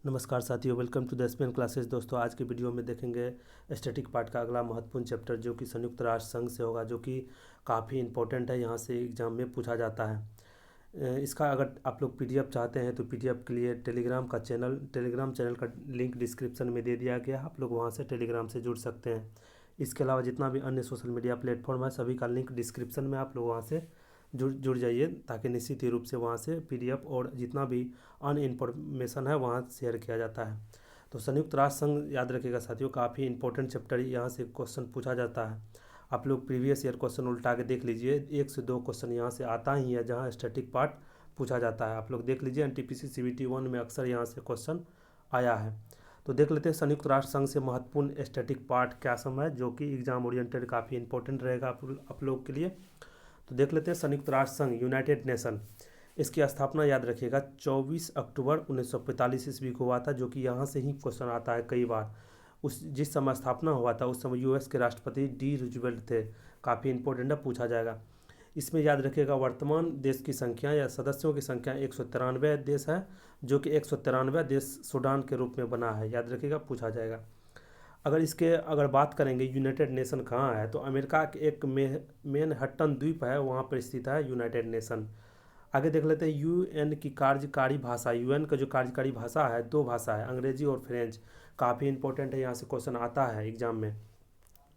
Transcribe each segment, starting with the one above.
नमस्कार साथियों, welcome to the SPN classes. दोस्तों, आज के वीडियो में देखेंगे स्टैटिक पार्ट का अगला महत्वपूर्ण चैप्टर जो कि संयुक्त राष्ट्र संघ से होगा, जो कि काफ़ी इंपॉर्टेंट है। यहाँ से एग्जाम में पूछा जाता है। इसका अगर आप लोग पीडीएफ चाहते हैं तो पीडीएफ के लिए टेलीग्राम चैनल का लिंक डिस्क्रिप्शन में दे दिया गया है। आप लोग वहाँ से टेलीग्राम से जुड़ सकते हैं। इसके अलावा जितना भी अन्य सोशल मीडिया प्लेटफॉर्म है सभी का लिंक डिस्क्रिप्शन में, आप लोग वहाँ से जुड़ जाइए, ताकि निश्चित ही रूप से वहाँ से पीडीएफ और जितना भी अन्य इन्फॉर्मेशन है वहाँ शेयर किया जाता है। तो संयुक्त राष्ट्र संघ याद रखिएगा साथियों, काफ़ी इंपॉर्टेंट चैप्टर यहाँ से क्वेश्चन पूछा जाता है। आप लोग प्रीवियस ईयर क्वेश्चन उल्टा के देख लीजिए, 1 से 2 क्वेश्चन यहाँ से आता ही है जहाँ स्टैटिक पार्ट पूछा जाता है। आप लोग देख लीजिए, एनटीपीसी सीबीटी 1 में अक्सर यहाँ से क्वेश्चन आया है। तो देख लेते हैं संयुक्त राष्ट्र संघ से महत्वपूर्ण स्टैटिक पार्ट क्या समय, जो कि एग्जाम ओरिएंटेड काफ़ी इंपॉर्टेंट रहेगा आप लोग के लिए। तो देख लेते हैं संयुक्त राष्ट्र संघ, यूनाइटेड नेशन। इसकी स्थापना याद रखिएगा 24 अक्टूबर 1945 ईस्वी को हुआ था, जो कि यहाँ से ही क्वेश्चन आता है कई बार। जिस समय स्थापना हुआ था उस समय यूएस के राष्ट्रपति डी रूजवेल्ट थे। काफ़ी इंपॉर्टेंट है, पूछा जाएगा। इसमें याद रखिएगा वर्तमान देश की संख्या या सदस्यों की संख्या 193 देश है, जो कि 193 देश सूडान के रूप में बना है। याद रखिएगा, पूछा जाएगा। अगर बात करेंगे यूनाइटेड नेशन कहाँ है, तो अमेरिका के एक मैनहट्टन द्वीप है, वहाँ पर स्थित है यूनाइटेड नेशन। आगे देख लेते हैं यूएन की कार्यकारी भाषा। यूएन का जो कार्यकारी भाषा है 2 भाषा है, अंग्रेजी और फ्रेंच। काफ़ी इंपॉर्टेंट है, यहाँ से क्वेश्चन आता है एग्जाम में।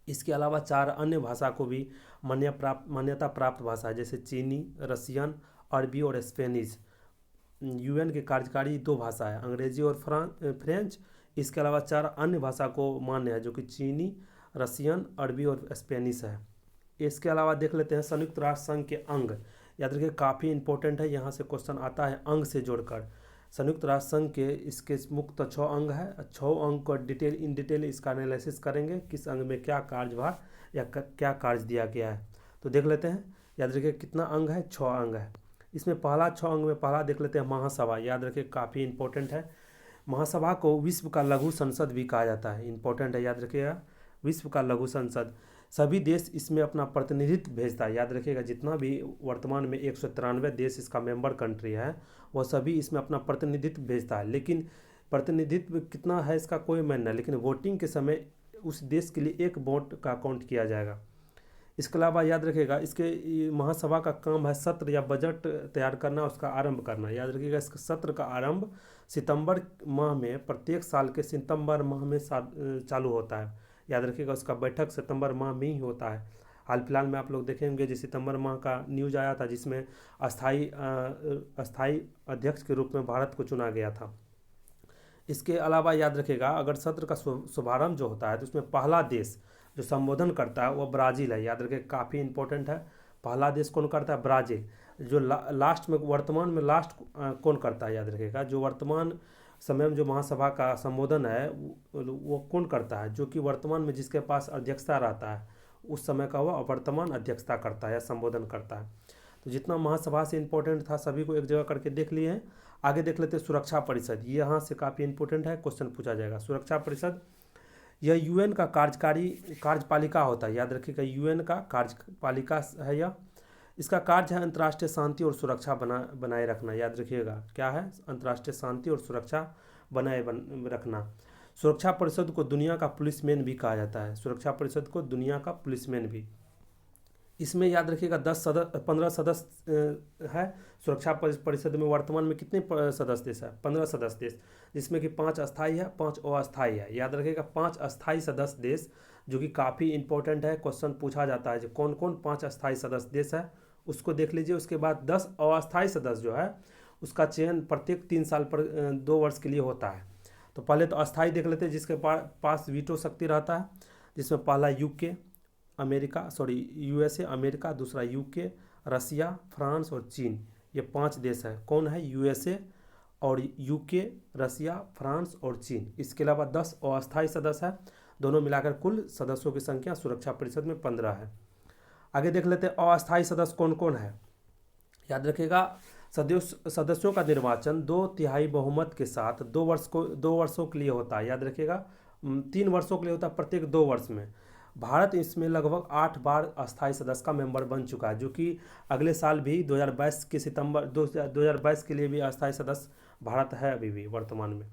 इसके अलावा 4 अन्य भाषा को भी मान्यता प्राप्त भाषा है, जैसे चीनी, रसियन, अरबी और स्पेनिश। यूएन के कार्यकारी 2 भाषा है, अंग्रेजी और फ्रेंच। इसके अलावा 4 अन्य भाषा को मान्य है, जो कि चीनी, रसियन, अरबी और स्पेनिश है। इसके अलावा देख लेते हैं संयुक्त राष्ट्र संघ के अंग। याद रखिए, काफ़ी इंपॉर्टेंट है, यहाँ से क्वेश्चन आता है अंग से जोड़कर। संयुक्त राष्ट्र संघ के इसके मुख्य 6 अंग है। 6 अंग को इन डिटेल इसका एनालिसिस करेंगे, किस अंग में क्या कार्यभार या क्या कार्य दिया गया है। तो देख लेते हैं। याद रखिए कितना अंग है, 6 अंग है। इसमें पहला 6 अंग में पहला देख लेते हैं महासभा। याद रखिए, काफ़ी इंपॉर्टेंट है। महासभा को विश्व का लघु संसद भी कहा जाता है, इंपॉर्टेंट है, याद रखिएगा, विश्व का लघु संसद। सभी देश इसमें अपना प्रतिनिधित्व भेजता है। याद रखिएगा, जितना भी वर्तमान में 193 देश इसका मेंबर कंट्री है, वह सभी इसमें अपना प्रतिनिधित्व भेजता है। लेकिन प्रतिनिधित्व कितना है इसका कोई मायने नहीं, लेकिन वोटिंग के समय उस देश के लिए 1 वोट का काउंट किया जाएगा। इसके अलावा याद रखिएगा, इसके महासभा का काम है सत्र या बजट तैयार करना, उसका आरंभ करना। याद रखिएगा, इसके सत्र का आरंभ सितंबर माह में, प्रत्येक साल के सितंबर माह में चालू होता है। याद रखिएगा, उसका बैठक सितंबर माह में ही होता है। हाल फिलहाल में आप लोग देखेंगे जो सितंबर माह का न्यूज आया था, जिसमें अस्थाई अध्यक्ष के रूप में भारत को चुना गया था। इसके अलावा याद रखिएगा, अगर सत्र का शुभारंभ जो होता है तो उसमें पहला देश जो संबोधन करता है वह ब्राज़ील है। याद रखिए, काफ़ी इंपॉर्टेंट है। पहला देश कौन करता है? ब्राज़ील। जो लास्ट में, वर्तमान में लास्ट कौन करता है? याद रखिएगा, जो वर्तमान समय में जो महासभा का संबोधन है वो कौन करता है? जो कि वर्तमान में जिसके पास अध्यक्षता रहता है उस समय का वह वर्तमान अध्यक्षता करता है या संबोधन करता है। तो जितना महासभा से इंपॉर्टेंट था सभी को एक जगह करके देख लिए हैं। आगे देख लेते हैं सुरक्षा परिषद। ये यहाँ से काफ़ी इंपॉर्टेंट है, क्वेश्चन पूछा जाएगा। सुरक्षा परिषद यह यूएन का कार्यपालिका होता है। याद रखिएगा, यूएन का कार्यपालिका है यह। इसका कार्य है अंतर्राष्ट्रीय शांति और सुरक्षा बनाए रखना। याद रखिएगा, क्या है? अंतर्राष्ट्रीय शांति और सुरक्षा बनाए रखना। सुरक्षा परिषद को दुनिया का पुलिसमैन भी कहा जाता है। सुरक्षा परिषद को दुनिया का पुलिसमैन भी। इसमें याद रखिएगा 15 सदस्य है। सुरक्षा परिषद में वर्तमान में कितने सदस्य देश है? 15 सदस्य देश, जिसमें कि 5 अस्थायी है, 5 अस्थायी है। याद रखिएगा, 5 अस्थायी सदस्य देश, जो कि काफ़ी इंपॉर्टेंट है, क्वेश्चन पूछा जाता है। जो कौन कौन 5 अस्थायी सदस्य देश है उसको देख लीजिए। उसके बाद 10 अस्थायी सदस्य जो है उसका चयन प्रत्येक 3 साल पर 2 वर्ष के लिए होता है। तो पहले तो अस्थायी देख लेते हैं, जिसके पास वीटो शक्ति रहता है, जिसमें पहला यूएसए अमेरिका, दूसरा यूके, रसिया, फ्रांस और चीन। ये 5 देश है। कौन है? यूएसए और यूके, रसिया, फ्रांस और चीन। इसके अलावा 10 अस्थायी सदस्य है। दोनों मिलाकर कुल सदस्यों की संख्या सुरक्षा परिषद में 15 है। आगे देख लेते हैं अस्थायी सदस्य कौन कौन है। याद रखिएगा, सदस्यों का निर्वाचन 2/3 बहुमत के साथ 2 वर्षों के लिए होता है। याद रखिएगा, 3 वर्षों के लिए होता है, प्रत्येक 2 वर्ष में। भारत इसमें लगभग 8 बार अस्थायी सदस्य का मेंबर बन चुका है, जो कि अगले साल भी 2022 के लिए भी अस्थायी सदस्य भारत है अभी भी वर्तमान में।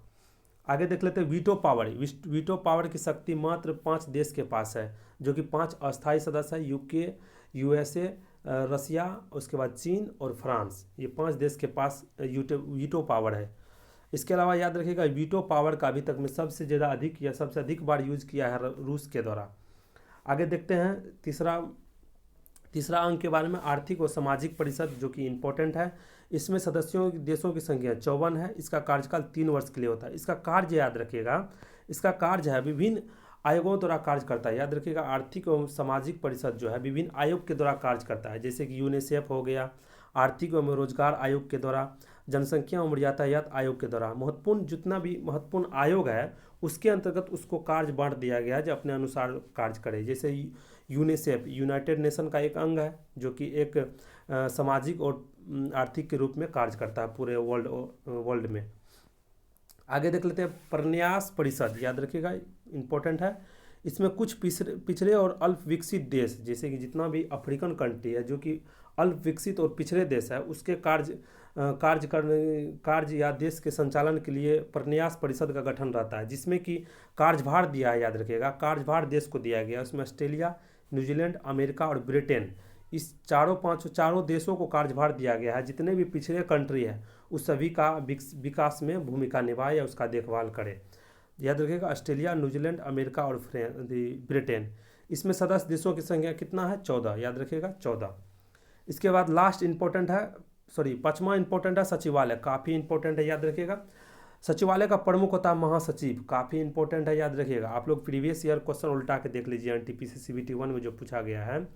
आगे देख लेते हैं वीटो पावर। वीटो पावर की शक्ति मात्र 5 देश के पास है, जो कि 5 अस्थायी सदस्य है, यूके, यूएसए, रसिया, उसके बाद चीन और फ्रांस। ये 5 देश के पास वीटो पावर है। इसके अलावा याद रखिएगा वीटो पावर का अभी तक में सबसे ज़्यादा अधिक या सबसे अधिक बार यूज किया है रूस के द्वारा। आगे देखते हैं तीसरा अंक के बारे में, आर्थिक और सामाजिक परिषद, जो कि इम्पोर्टेंट है। इसमें सदस्यों देशों की संख्या 54 है। इसका कार्यकाल 3 वर्ष के लिए होता है। इसका कार्य याद रखिएगा, इसका कार्य है विभिन्न आयोगों द्वारा कार्य करता है। याद रखिएगा आर्थिक एवं सामाजिक परिषद जो है विभिन्न आयोग के द्वारा कार्य करता है, जैसे कि यूनिसेफ हो गया, आर्थिक एवं रोजगार आयोग के द्वारा, जनसंख्या एवं यातायात आयोग के द्वारा। महत्वपूर्ण जितना भी महत्वपूर्ण आयोग है उसके अंतर्गत उसको कार्य बांट दिया गया है जो अपने अनुसार कार्य करे। जैसे यूनिसेफ यूनाइटेड नेशन का एक अंग है, जो कि एक सामाजिक और आर्थिक के रूप में कार्य करता है पूरे वर्ल्ड में। आगे देख लेते हैं प्रन्यास परिषद। याद रखिएगा इम्पोर्टेंट है। इसमें कुछ पिछड़े और अल्प विकसित देश, जैसे कि जितना भी अफ्रीकन कंट्री है जो कि अल्प विकसित और पिछड़े देश है, उसके कार्य या देश के संचालन के लिए प्रन्यास परिषद का गठन रहता है, जिसमें कि कार्यभार दिया है। याद रखिएगा कार्यभार देश को दिया गया। उसमें ऑस्ट्रेलिया, न्यूजीलैंड, अमेरिका और ब्रिटेन, इस चारों देशों को कार्यभार दिया गया है। जितने भी पिछड़े कंट्री है उस सभी का विकास में भूमिका निभाए या उसका देखभाल करे। याद रखिएगा ऑस्ट्रेलिया, न्यूजीलैंड, अमेरिका और ब्रिटेन। इसमें सदस्य देशों की संख्या कितना है? 14। याद रखिएगा 14। इसके बाद लास्ट इंपॉर्टेंट है, पांचवा इंपॉर्टेंट है सचिवालय। काफ़ी इंपॉर्टेंट है, याद रखिएगा। सचिवालय का प्रमुख होता है महासचिव। काफ़ी इंपॉर्टेंट है, याद रखिएगा। आप लोग प्रीवियस ईयर क्वेश्चन उल्टा के देख लीजिए, एनटीपीसी CBT 1 में जो पूछा गया है।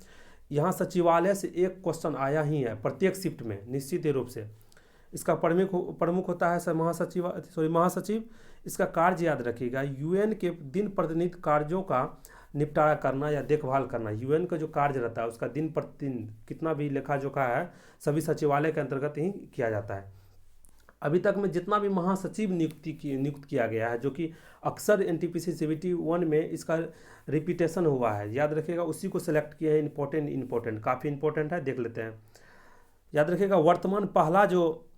यहाँ सचिवालय से एक क्वेश्चन आया ही है प्रत्येक शिफ्ट में, निश्चित रूप से। इसका प्रमुख होता है महासचिव। इसका कार्य याद रखिएगा UN के दिन प्रतिदिन कार्यों का निपटारा करना या देखभाल करना। UN का जो कार्य रहता है उसका दिन प्रतिदिन कितना भी लेखा जोखा है सभी सचिवालय के अंतर्गत ही किया जाता है। अभी तक में जितना भी महासचिव नियुक्त किया गया है, जो कि अक्सर एनटीपीसी CBT 1 में इसका रिपीटेशन हुआ है, याद रखिएगा उसी को सिलेक्ट किया है। इंपॉर्टेंट काफ़ी इंपॉर्टेंट है, देख लेते हैं। याद रखिएगा वर्तमान पहला जो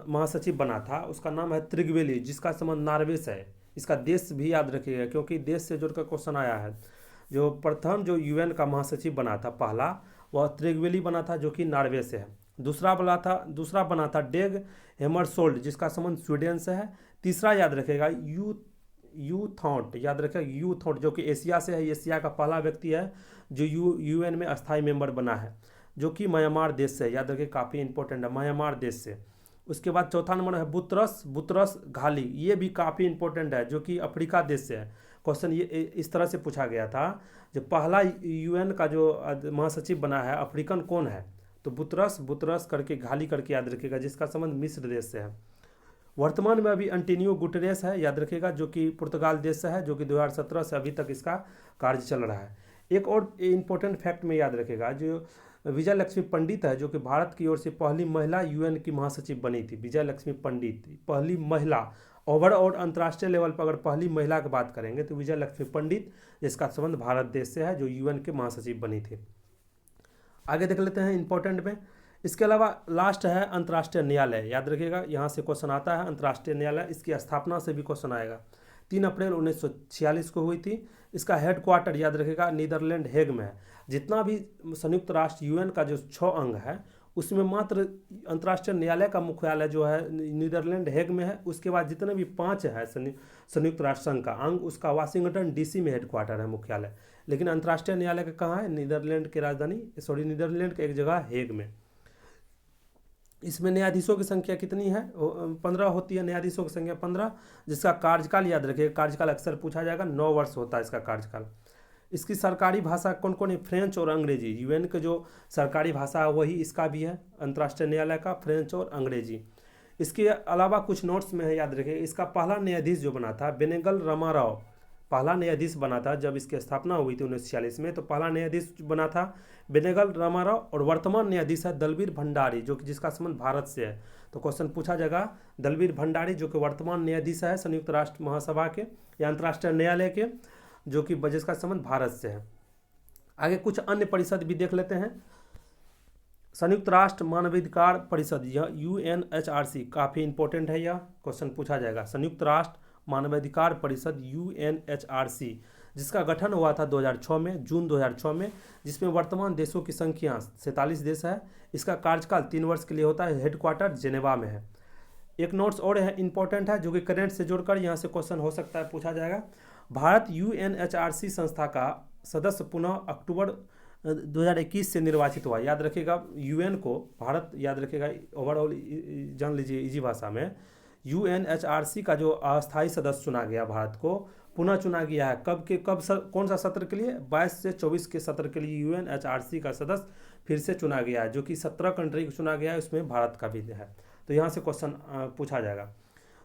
महासचिव बना था उसका नाम है त्रिगवेली, जिसका संबंध नॉर्वे से है। इसका देश भी याद रखिएगा क्योंकि देश से जुड़कर क्वेश्चन आया है। जो प्रथम जो UN का महासचिव बना था पहला, वह त्रिगवेली बना था, जो कि नॉर्वे से है। दूसरा बना था डेग हेमरसोल्ड, जिसका संबंध स्वीडन से है। तीसरा याद रखिएगा यू थॉट, याद रखिएगा यू थॉट, जो कि एशिया से है। एशिया का पहला व्यक्ति है जो UN में अस्थायी मेंबर बना है, जो कि म्यांमार देश से है। याद रखिए काफ़ी इंपॉर्टेंट है, म्यांमार देश से। उसके बाद चौथा नंबर है बुतरस घाली, ये भी काफ़ी इंपॉर्टेंट है, जो कि अफ्रीका देश से है। क्वेश्चन ये इस तरह से पूछा गया था, जो पहला UN का जो महासचिव बना है अफ्रीकन कौन है? तो बुतरस करके घाली करके याद रखिएगा, जिसका संबंध मिस्र देश से है। वर्तमान में अभी एंटोनियो गुटेरेस है, याद रखिएगा, जो कि पुर्तगाल देश से है, जो कि 2017 से अभी तक इसका कार्य चल रहा है। एक और इम्पोर्टेंट फैक्ट में याद रखिएगा, जो विजय लक्ष्मी पंडित है, जो कि भारत की ओर से पहली महिला UN की महासचिव बनी थी। विजय लक्ष्मी पंडित पहली महिला, ओवरऑल अंतर्राष्ट्रीय लेवल पर अगर पहली महिला की बात करेंगे तो विजय लक्ष्मी पंडित, जिसका संबंध भारत देश से है, जो UN के महासचिव बनी थी। आगे देख लेते हैं इंपॉर्टेंट में। इसके अलावा लास्ट है अंतर्राष्ट्रीय न्यायालय। याद रखिएगा यहाँ से क्वेश्चन आता है अंतर्राष्ट्रीय न्यायालय, इसकी स्थापना से भी क्वेश्चन आएगा। 3 अप्रैल 1946 को हुई थी। इसका हेडक्वार्टर याद रखिएगा नीदरलैंड हेग में है। जितना भी संयुक्त राष्ट्र UN का जो 6 अंग है उसमें मात्र अंतर्राष्ट्रीय न्यायालय का मुख्यालय जो है नीदरलैंड हेग में है। उसके बाद जितने भी 5 है संयुक्त राष्ट्र संघ का अंग, उसका वाशिंगटन DC में हेडक्वार्टर है मुख्यालय। लेकिन अंतर्राष्ट्रीय न्यायालय का कहाँ है? नीदरलैंड के एक जगह हेग में। इसमें न्यायाधीशों की संख्या कितनी है? 15 होती है न्यायाधीशों की संख्या 15, जिसका कार्यकाल याद रखिएगा, कार्यकाल अक्सर पूछा जाएगा, 9 वर्ष होता है इसका कार्यकाल। इसकी सरकारी भाषा कौन कौन है? फ्रेंच और अंग्रेजी। UN के जो सरकारी भाषा है वही इसका भी है, अंतर्राष्ट्रीय न्यायालय का, फ्रेंच और अंग्रेजी। इसके अलावा कुछ नोट्स में है, याद रखिए। इसका पहला न्यायाधीश जो बना था बेनेगल रामाराव, पहला न्यायाधीश बना था जब इसकी स्थापना हुई थी 1946 में, तो पहला न्यायाधीश बना था बेनेगल रामाराव। और वर्तमान न्यायाधीश है दलबीर भंडारी, जो कि जिसका संबंध भारत से है। तो क्वेश्चन पूछा जाएगा दलबीर भंडारी, जो कि वर्तमान न्यायाधीश है संयुक्त राष्ट्र महासभा के या अंतर्राष्ट्रीय न्यायालय के, जो कि जिसका संबंध भारत से है। आगे कुछ अन्य परिषद भी देख लेते हैं। संयुक्त राष्ट्र मानवाधिकार परिषद, यह UNHRC, काफ़ी इंपॉर्टेंट है, यह क्वेश्चन पूछा जाएगा। संयुक्त राष्ट्र मानवाधिकार परिषद UNHRC, जिसका गठन हुआ था 2006 में, जून 2006 में, जिसमें वर्तमान देशों की संख्या 47 देश है। इसका कार्यकाल 3 वर्ष के लिए होता है। हेडक्वार्टर जेनेवा में है। एक नोट्स और है, इंपॉर्टेंट है, जो कि करेंट से जोड़कर यहाँ से क्वेश्चन हो सकता है, पूछा जाएगा। भारत UNHRC संस्था का सदस्य पुनः अक्टूबर 2021 से निर्वाचित हुआ। याद रखिएगा, यूएन को भारत, याद रखिएगा, ओवरऑल जान लीजिए इजी भाषा में, UNHRC का जो अस्थायी सदस्य चुना गया, भारत को पुनः चुना गया है। कौन सा सत्र के लिए? 22 से 24 के सत्र के लिए UNHRC का सदस्य फिर से चुना गया है, जो कि 17 कंट्री को चुना गया है, उसमें भारत का भी है। तो यहाँ से क्वेश्चन पूछा जाएगा।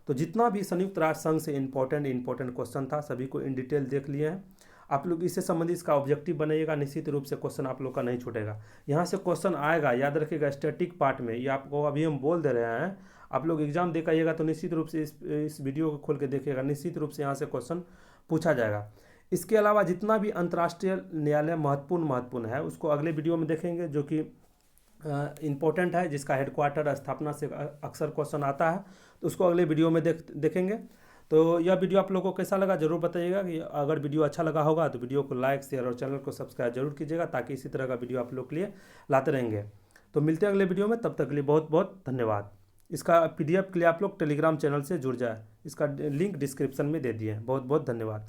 तो जितना भी संयुक्त राष्ट्र संघ से इंपॉर्टेंट क्वेश्चन था, सभी को इन डिटेल देख लिए हैं आप लोग। इससे संबंधित इसका ऑब्जेक्टिव बनाइएगा, निश्चित रूप से क्वेश्चन आप लोग का नहीं छूटेगा। यहाँ से क्वेश्चन आएगा, याद रखिएगा, स्टैटिक पार्ट में। ये आपको अभी हम बोल दे रहे हैं, आप लोग एग्जाम दे आइएगा तो निश्चित रूप से इस वीडियो को खोल के देखिएगा, निश्चित रूप से यहाँ से क्वेश्चन पूछा जाएगा। इसके अलावा जितना भी अंतर्राष्ट्रीय न्यायालय महत्वपूर्ण है, उसको अगले वीडियो में देखेंगे, जो कि इम्पोर्टेंट है, जिसका हेडक्वार्टर स्थापना से अक्सर क्वेश्चन आता है, तो उसको अगले वीडियो में देखेंगे। तो यह वीडियो आप लोगों को कैसा लगा जरूर बताइएगा। कि अगर वीडियो अच्छा लगा होगा तो वीडियो को लाइक, शेयर और चैनल को सब्सक्राइब जरूर कीजिएगा, ताकि इसी तरह का वीडियो आप लोग के लिए लाते रहेंगे। तो मिलते हैं अगले वीडियो में, तब तक के लिए बहुत बहुत धन्यवाद। इसका PDF के लिए आप लोग टेलीग्राम चैनल से जुड़ जाए, इसका लिंक डिस्क्रिप्शन में दे दिए हैं। बहुत बहुत धन्यवाद।